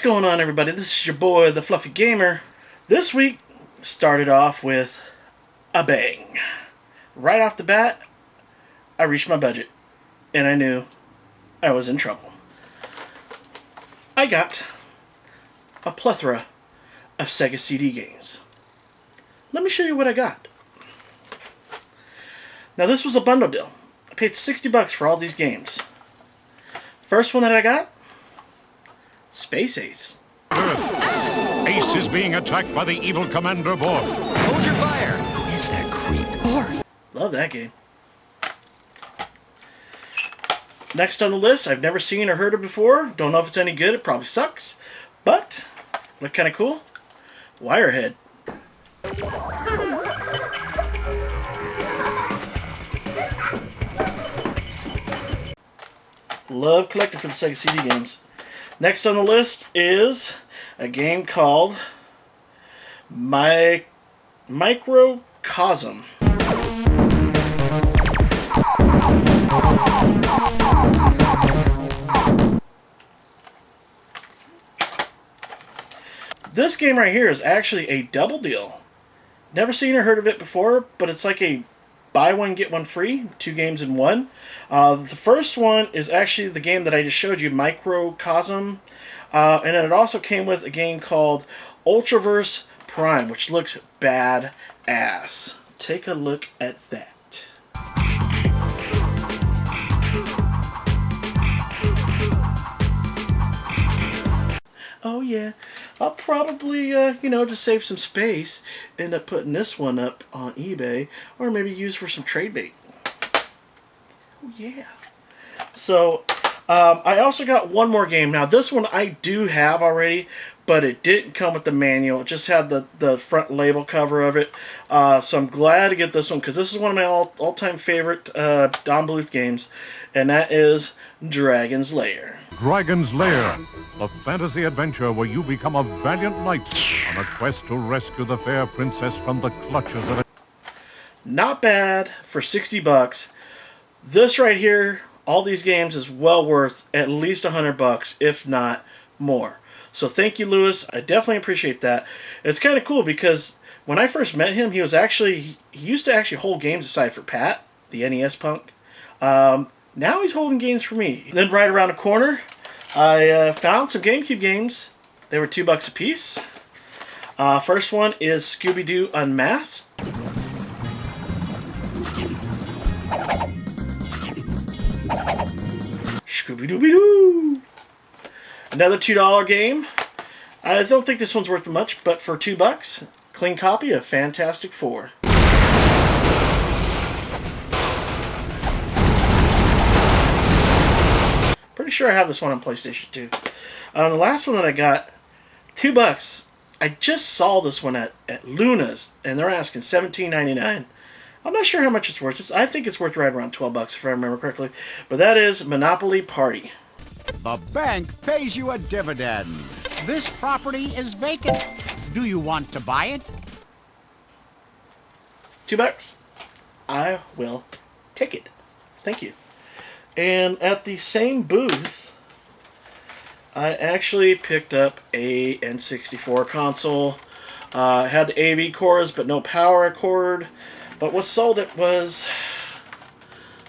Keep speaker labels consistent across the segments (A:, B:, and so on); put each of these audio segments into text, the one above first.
A: going on, everybody? This is your boy, the Fluffy Gamer. This week started off with a bang. Right off the bat, I reached my budget, and I knew I was in trouble. I got a plethora of Sega CD games. Let me show you what I got. Now, this was a bundle deal. I paid $60 for all these games. First one that I got, Space Ace.
B: Ace is being attacked by the evil Commander Borg.
C: Hold your fire! Who is that creep? Borg.
A: Love that game. Next on the list, I've never seen or heard of before. Don't know if it's any good. It probably sucks. But, look kind of cool. Wirehead. Love collecting for the Sega CD games. Next on the list is a game called Microcosm. This game right here is actually a double deal. Never seen or heard of it before, but it's like a buy one, get one free, 2 games in one. The first one is actually the game that I just showed you, Microcosm. And then it also came with a game called Ultraverse Prime, which looks badass. Take a look at that. Oh yeah, I'll probably, to save some space, end up putting this one up on eBay, or maybe use for some trade bait. Oh yeah. So, I also got one more game. Now, this one I do have already, but it didn't come with the manual. It just had the front label cover of it. So I'm glad to get this one, because this is one of my all-time favorite Don Bluth games, and that is Dragon's Lair.
B: Dragon's Lair, a fantasy adventure where you become a valiant knight on a quest to rescue the fair princess from the clutches of a...
A: Not bad for $60. This right here, all these games, is well worth at least $100, if not more. So thank you, Lewis. I definitely appreciate that. It's kind of cool because when I first met him, he used to actually hold games aside for Pat, the NES punk. Now he's holding games for me. Then right around the corner, I found some GameCube games. They were $2 a piece. First one is Scooby-Doo Unmasked. Scooby-Dooby-Doo! Another $2 game. I don't think this one's worth much, but for $2, clean copy of Fantastic Four. Pretty sure I have this one on PlayStation 2. The last one that I got, $2. I just saw this one at Luna's, and they're asking $17.99. I'm not sure how much it's worth. I think it's worth right around $12 if I remember correctly. But that is Monopoly Party.
D: The bank pays you a dividend. This property is vacant. Do you want to buy it?
A: $2. I will take it. Thank you. And at the same booth, I actually picked up a N64 console. Had the AV cores, but no power cord. But what sold it was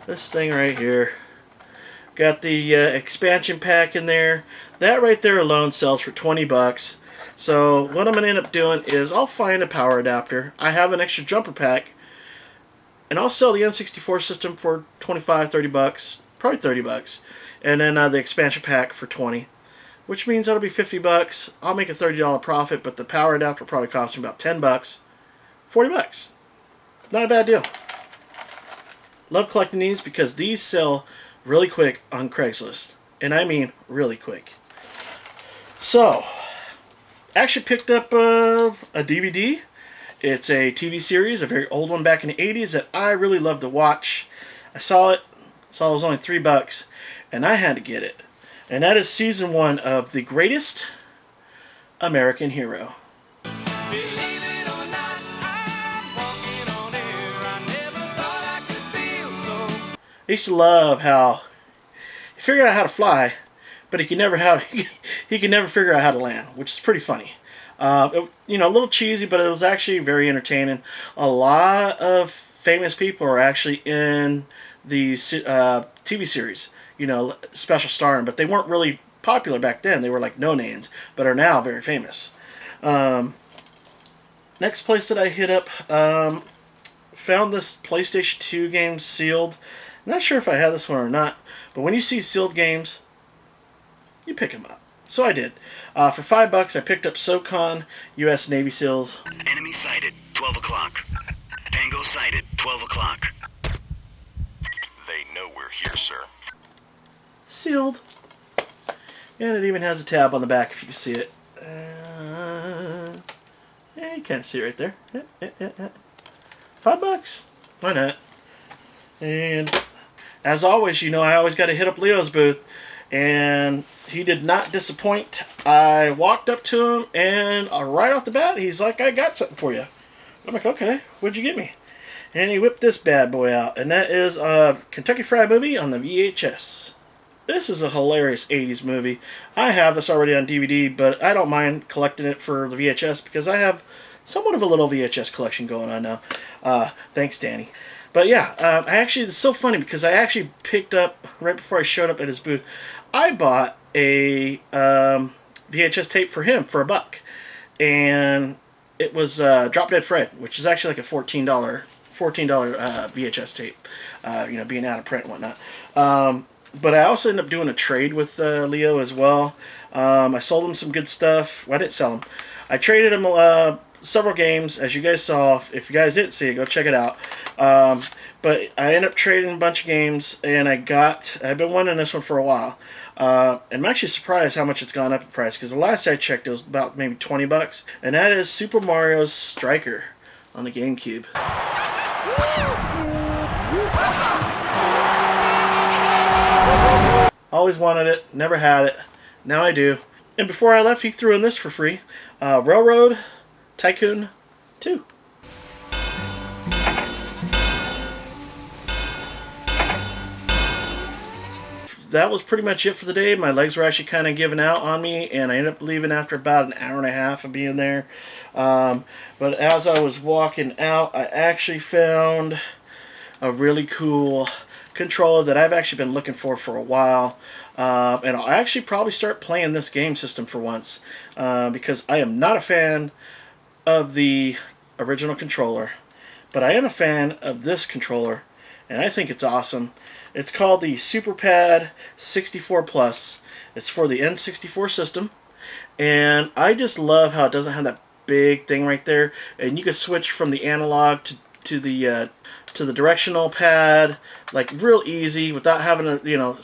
A: this thing right here. Got the expansion pack in there. That right there alone sells for $20. So what I'm going to end up doing is I'll find a power adapter. I have an extra jumper pack. And I'll sell the N64 system for $25, $30. Probably $30. And then the expansion pack for $20. Which means that'll be $50. I'll make a $30 profit, but the power adapter will probably cost me about $10. $40. Not a bad deal. Love collecting these because these sell really quick on Craigslist. And I mean really quick. So, actually picked up a DVD. It's a TV series, a very old one back in the 80s that I really love to watch. I saw it it was only $3, and I had to get it. And that is season 1 of The Greatest American Hero. I used to love how you figure out how to fly, but he can never figure out how to land, which is pretty funny. You know, a little cheesy, but it was actually very entertaining. A lot of famous people are actually in the TV series, you know, special starring, but they weren't really popular back then. They were like no names, but are now very famous. Next place that I hit up, found this PlayStation 2 game sealed. I'm not sure if I had this one or not, but when you see sealed games, you pick them up. So I did. For $5, I picked up SOCON U.S. Navy SEALs.
E: Enemy sighted, 12 o'clock. Tango sighted, 12 o'clock. They know we're here, sir.
A: Sealed. And it even has a tab on the back if you can see it. Yeah, you kind of see it right there. Yeah. $5. Why not? And as always, you know, I always got to hit up Leo's booth. And he did not disappoint. I walked up to him, and right off the bat, he's like, I got something for you. I'm like, okay, what'd you get me? And he whipped this bad boy out, and that is a Kentucky Fried Movie on the VHS. This is a hilarious 80s movie. I have this already on DVD, but I don't mind collecting it for the VHS because I have somewhat of a little VHS collection going on now. Thanks, Danny. But yeah, it's so funny because I actually picked up, right before I showed up at his booth, I bought a VHS tape for him for $1. And it was Drop Dead Fred, which is actually like a $14 VHS tape, you know, being out of print and whatnot. But I also ended up doing a trade with Leo as well. I sold him some good stuff. Well, I didn't sell him. I traded him several games, as you guys saw. If you guys didn't see it, go check it out. But I ended up trading a bunch of games, and I've been wanting this one for a while. I'm actually surprised how much it's gone up in price, because the last I checked it was about maybe $20, and that is Super Mario Striker on the GameCube. Always wanted it, never had it. Now I do. And before I left, he threw in this for free. Railroad Tycoon 2. That was pretty much it for the day. My legs were actually kind of giving out on me, and I ended up leaving after about an hour and a half of being there. But as I was walking out, I actually found a really cool controller that I've actually been looking for a while. And I'll actually probably start playing this game system for once, because I am not a fan of the original controller, but I am a fan of this controller, and I think it's awesome. It's called the SuperPad 64 Plus. It's for the N64 system, and I just love how it doesn't have that big thing right there, and you can switch from the analog to the directional pad like real easy without having to, you know,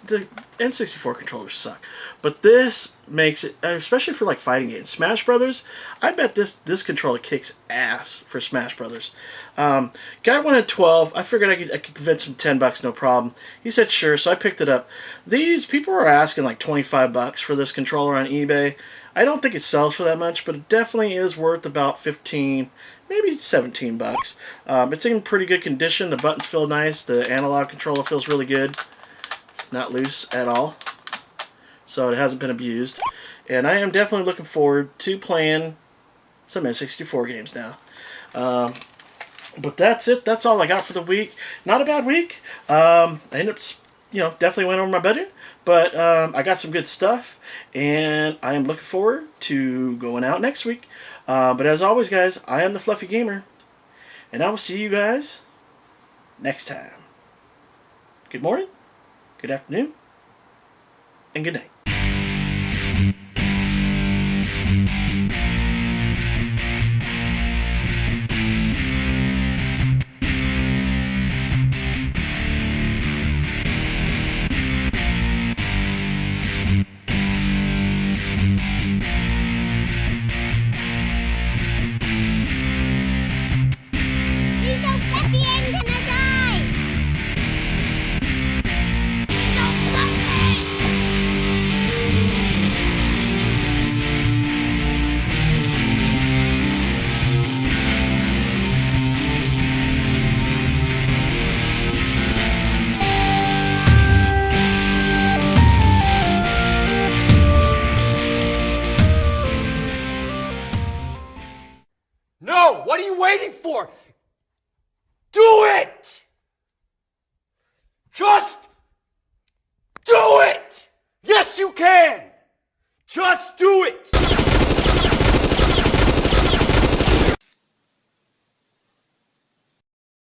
A: the N64 controllers suck, but this makes it, especially for like fighting games. Smash Brothers, I bet this controller kicks ass for Smash Brothers. Guy wanted 12. I figured I could convince him $10, no problem. He said sure, so I picked it up. These people are asking like $25 for this controller on eBay. I don't think it sells for that much, but it definitely is worth about 15, maybe $17. It's in pretty good condition. The buttons feel nice. The analog controller feels really good. Not loose at all, so it hasn't been abused, and I am definitely looking forward to playing some N64 games now. But that's it. That's all I got for the week. Not a bad week. I ended up, you know, definitely went over my budget, but I got some good stuff, and I am looking forward to going out next week. But as always, guys, I am the Fluffy Gamer, and I will see you guys next time. Good morning, good afternoon, and good night.
F: He's so fluffy, I'm gonna die! He's so fluffy!
C: waiting for? Do it! Just